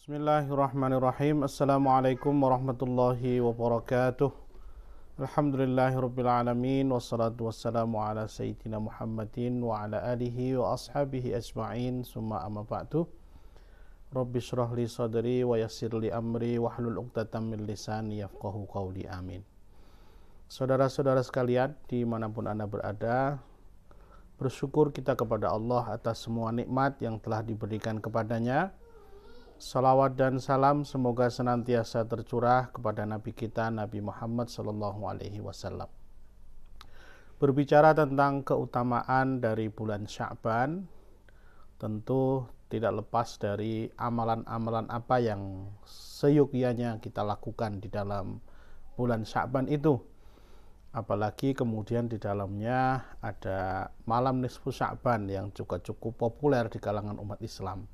Bismillahirrahmanirrahim. Assalamualaikum warahmatullahi wabarakatuh. Alhamdulillahirrabbilalamin. Wassalatu wassalamu ala sayyidina Muhammadin wa ala alihi wa ashabihi ajma'in. Summa amma ba'du. Rabbi syrah li sadri wa yassir li amri wahlul 'uqdatam min lisani yafqahu qawli. Amin. Saudara-saudara sekalian, dimanapun Anda berada, bersyukur kita kepada Allah atas semua nikmat yang telah diberikan kepadanya. Salawat dan salam semoga senantiasa tercurah kepada Nabi kita, Nabi Muhammad SAW. Berbicara tentang keutamaan dari bulan Sya'ban, tentu tidak lepas dari amalan-amalan apa yang seyogyanya kita lakukan di dalam bulan Sya'ban itu. Apalagi kemudian di dalamnya ada malam nisfu Sya'ban yang juga cukup populer di kalangan umat Islam.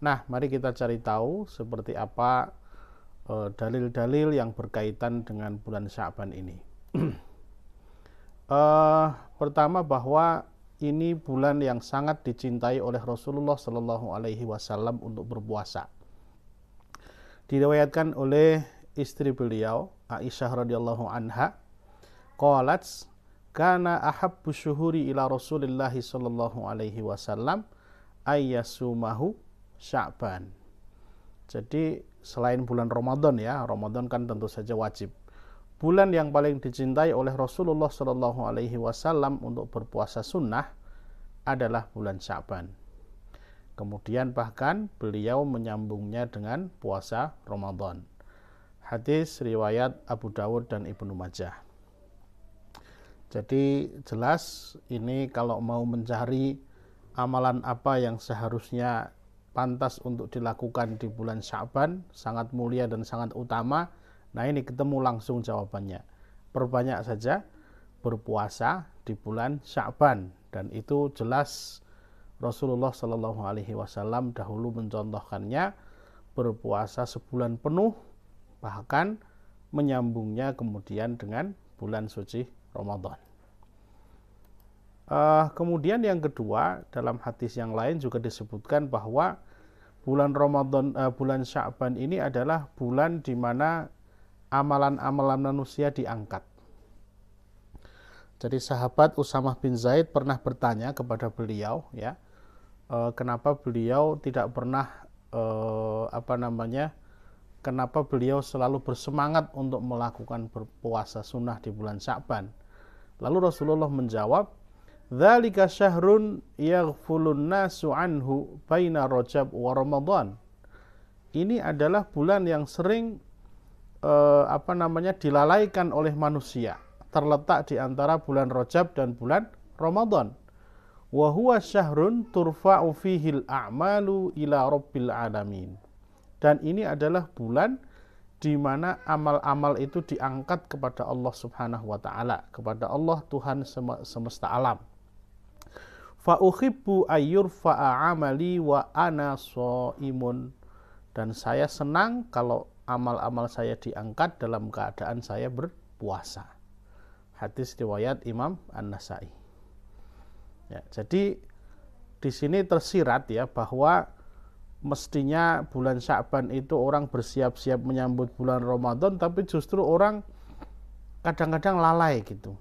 Nah, mari kita cari tahu seperti apa dalil-dalil yang berkaitan dengan bulan Sya'ban ini. Pertama, bahwa ini bulan yang sangat dicintai oleh Rasulullah SAW untuk berpuasa. Diriwayatkan oleh istri beliau, Aisyah radhiyallahu anha, qalat, kana ahabbu syuhuri ila Rasulillah SAW ayyasumahu Sya'ban. Jadi selain bulan Ramadan ya, Ramadan kan tentu saja wajib. Bulan yang paling dicintai oleh Rasulullah SAW untuk berpuasa sunnah adalah bulan Sya'ban. Kemudian bahkan beliau menyambungnya dengan puasa Ramadan. Hadis riwayat Abu Dawud dan Ibnu Majah. Jadi jelas ini kalau mau mencari amalan apa yang seharusnya pantas untuk dilakukan di bulan Sya'ban, sangat mulia dan sangat utama. Nah, ini ketemu langsung jawabannya. Perbanyak saja berpuasa di bulan Sya'ban, dan itu jelas Rasulullah SAW dahulu mencontohkannya berpuasa sebulan penuh, bahkan menyambungnya kemudian dengan bulan suci Ramadan. Kemudian yang kedua, dalam hadis yang lain juga disebutkan bahwa bulan Ramadan, bulan Sya'ban ini adalah bulan di mana amalan-amalan manusia diangkat. Jadi sahabat Usamah bin Zaid pernah bertanya kepada beliau, ya, kenapa beliau tidak pernah kenapa beliau selalu bersemangat untuk melakukan berpuasa sunnah di bulan Sya'ban. Lalu Rasulullah menjawab, dzalika syahrun yaghfulun nasu anhu baina Rajab wa Ramadan. Ini adalah bulan yang sering dilalaikan oleh manusia, terletak di antara bulan Rajab dan bulan Ramadan. Wa huwa syahrun turfa'u fihil a'malu ila rabbil alamin. Dan ini adalah bulan di mana amal-amal itu diangkat kepada Allah Subhanahu wa taala, kepada Allah Tuhan semesta alam. Fa uhibbu ayyurfa'a amali wa ana shaimun. Dan saya senang kalau amal-amal saya diangkat dalam keadaan saya berpuasa. Hadis riwayat Imam An-Nasa'i. Ya, jadi di sini tersirat ya bahwa mestinya bulan Sya'ban itu orang bersiap-siap menyambut bulan Ramadan, tapi justru orang kadang-kadang lalai gitu.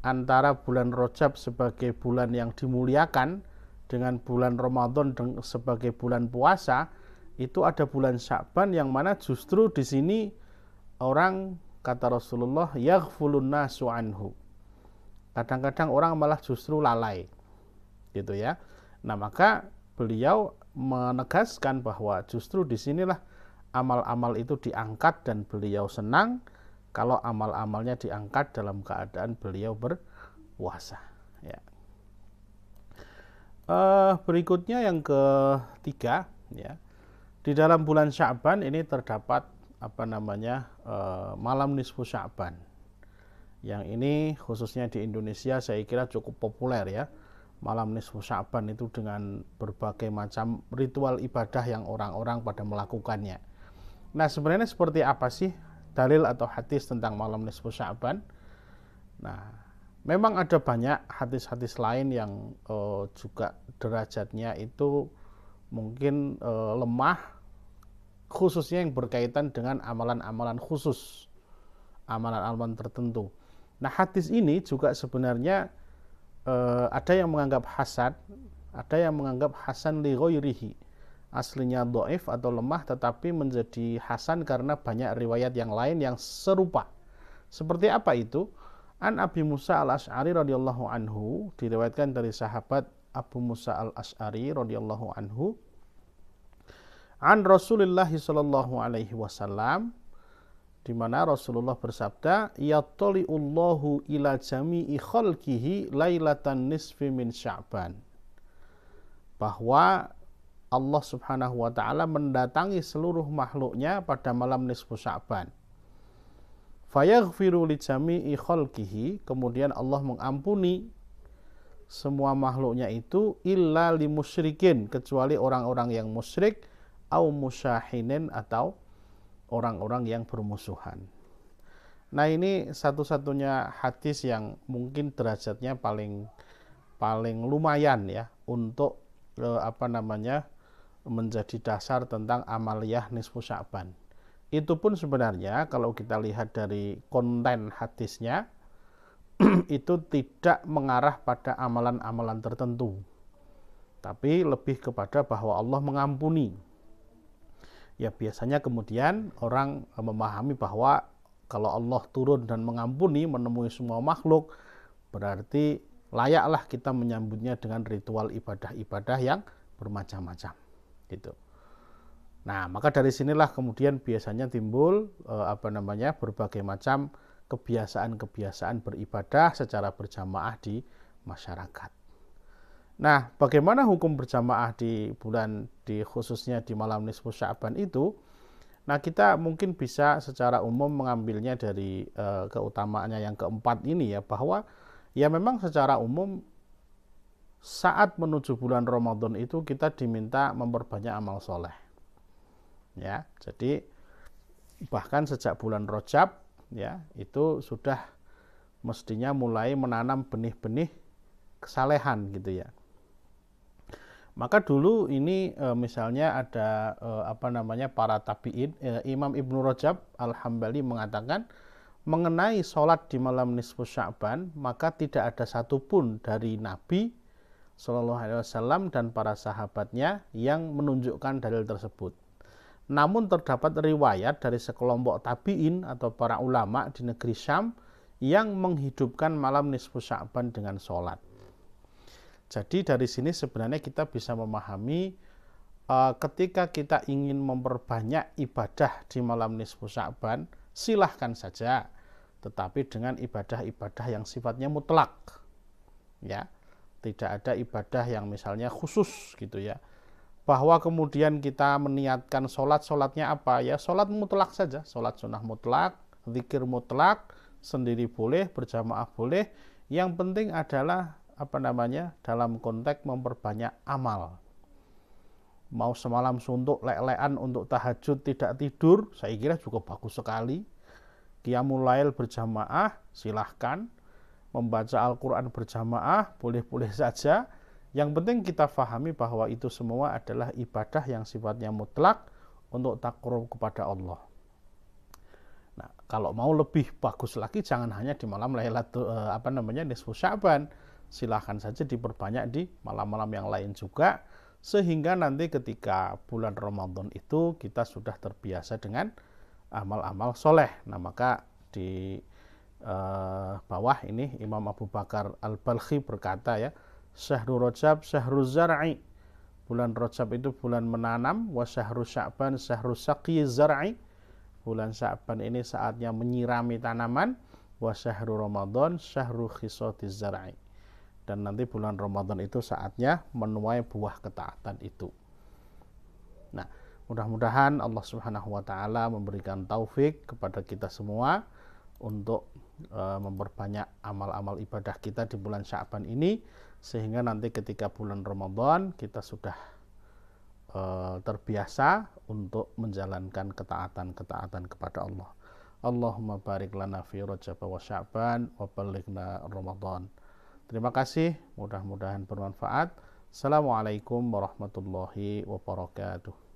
Antara bulan Rajab sebagai bulan yang dimuliakan dengan bulan Ramadan sebagai bulan puasa, itu ada bulan Sya'ban yang mana justru di sini orang, kata Rasulullah, yaghfulun nasu anhu. Kadang-kadang orang malah justru lalai. Gitu ya. Nah, maka beliau menegaskan bahwa justru di sinilah amal-amal itu diangkat, dan beliau senang kalau amal-amalnya diangkat dalam keadaan beliau berpuasa. Ya. Berikutnya yang ketiga, ya, di dalam bulan Sya'ban ini terdapat malam nisfu Sya'ban. Yang ini khususnya di Indonesia saya kira cukup populer ya. Malam nisfu Sya'ban itu dengan berbagai macam ritual ibadah yang orang-orang pada melakukannya. Nah, sebenarnya seperti apa sih dalil atau hadis tentang malam nisfu Sya'ban? Nah, memang ada banyak hadis-hadis lain yang juga derajatnya itu mungkin lemah khususnya yang berkaitan dengan amalan-amalan khusus, amalan-amalan tertentu. Nah, hadis ini juga sebenarnya ada yang menganggap hasan, ada yang menganggap hasan li ghairihi. Aslinya dhaif atau lemah tetapi menjadi hasan karena banyak riwayat yang lain yang serupa. Seperti apa itu? An Abi Musa al-Asy'ari radhiyallahu anhu, diriwayatkan dari sahabat Abu Musa al-Asy'ari radhiyallahu anhu, an Rasulullah sallallahu alaihi wasallam, di mana Rasulullah bersabda, yattali'ullahu ila jami'i khalqihi lailatan nisfi min Sya'ban. Bahwa Allah Subhanahu wa taala mendatangi seluruh makhluknya pada malam nisfu Sya'ban. Fayaghfiru li jami'i khalqihi, kemudian Allah mengampuni semua makhluknya itu illa li musyrikin, kecuali orang-orang yang musyrik, au musyahinin, atau orang-orang yang bermusuhan. Nah, ini satu-satunya hadis yang mungkin derajatnya paling lumayan ya untuk menjadi dasar tentang amaliyah nisfu Sya'ban. Itu pun sebenarnya kalau kita lihat dari konten hadisnya itu tidak mengarah pada amalan-amalan tertentu, tapi lebih kepada bahwa Allah mengampuni. Ya, biasanya kemudian orang memahami bahwa kalau Allah turun dan mengampuni menemui semua makhluk, berarti layaklah kita menyambutnya dengan ritual ibadah-ibadah yang bermacam-macam gitu. Nah, maka dari sinilah kemudian biasanya timbul berbagai macam kebiasaan-kebiasaan beribadah secara berjamaah di masyarakat. Nah, bagaimana hukum berjamaah khususnya di malam nisfu Sya'ban itu? Nah, kita mungkin bisa secara umum mengambilnya dari keutamaannya yang keempat ini ya, bahwa ya memang secara umum saat menuju bulan Ramadan itu kita diminta memperbanyak amal soleh. Ya, jadi bahkan sejak bulan Rajab ya, itu sudah mestinya mulai menanam benih-benih kesalehan gitu ya. Maka dulu ini misalnya ada para tabi'in, Imam Ibnu Rajab Al-Hambali mengatakan mengenai sholat di malam nisfu Sya'ban, maka tidak ada satupun dari Nabi Shallallahu Alaihi Wasallam dan para sahabatnya yang menunjukkan dalil tersebut. Namun terdapat riwayat dari sekelompok tabi'in atau para ulama di negeri Syam yang menghidupkan malam nisfu Sya'ban dengan sholat. Jadi dari sini sebenarnya kita bisa memahami ketika kita ingin memperbanyak ibadah di malam nisfu Sya'ban, silahkan saja, tetapi dengan ibadah-ibadah yang sifatnya mutlak, ya. Tidak ada ibadah yang misalnya khusus gitu ya. Bahwa kemudian kita meniatkan sholatnya apa ya, sholat mutlak saja, sholat sunnah mutlak, zikir mutlak, sendiri boleh, berjamaah boleh. Yang penting adalah dalam konteks memperbanyak amal. Mau semalam suntuk lek-lekan untuk tahajud tidak tidur, saya kira juga bagus sekali. Qiyamul lail berjamaah silahkan, membaca Al-Quran berjamaah boleh-boleh saja. Yang penting kita fahami bahwa itu semua adalah ibadah yang sifatnya mutlak untuk takarrub kepada Allah. Nah, kalau mau lebih bagus lagi, jangan hanya di malam nisfu Sya'ban, silahkan saja diperbanyak di malam-malam yang lain juga, sehingga nanti ketika bulan Ramadan itu kita sudah terbiasa dengan amal-amal soleh. Nah, maka di bawah ini Imam Abu Bakar Al-Balkhi berkata ya, Syahrul Rajab syahrul zar'i, bulan Rajab itu bulan menanam, wa syahrul Sya'ban syahrul saqi zar'i, bulan Sya'ban ini saatnya menyirami tanaman, wa syahrul Ramadan syahrul khisatiz zar'i, dan nanti bulan Ramadan itu saatnya menuai buah ketaatan itu. Nah, mudah-mudahan Allah Subhanahu wa taala memberikan taufik kepada kita semua untuk memperbanyak amal-amal ibadah kita di bulan Sya'ban ini, sehingga nanti ketika bulan Ramadan kita sudah terbiasa untuk menjalankan ketaatan-ketaatan kepada Allah. Allahumma barik lana fi Rajab wa Sya'ban wa ballighna Ramadan. Terima kasih, mudah-mudahan bermanfaat. Assalamualaikum warahmatullahi wabarakatuh.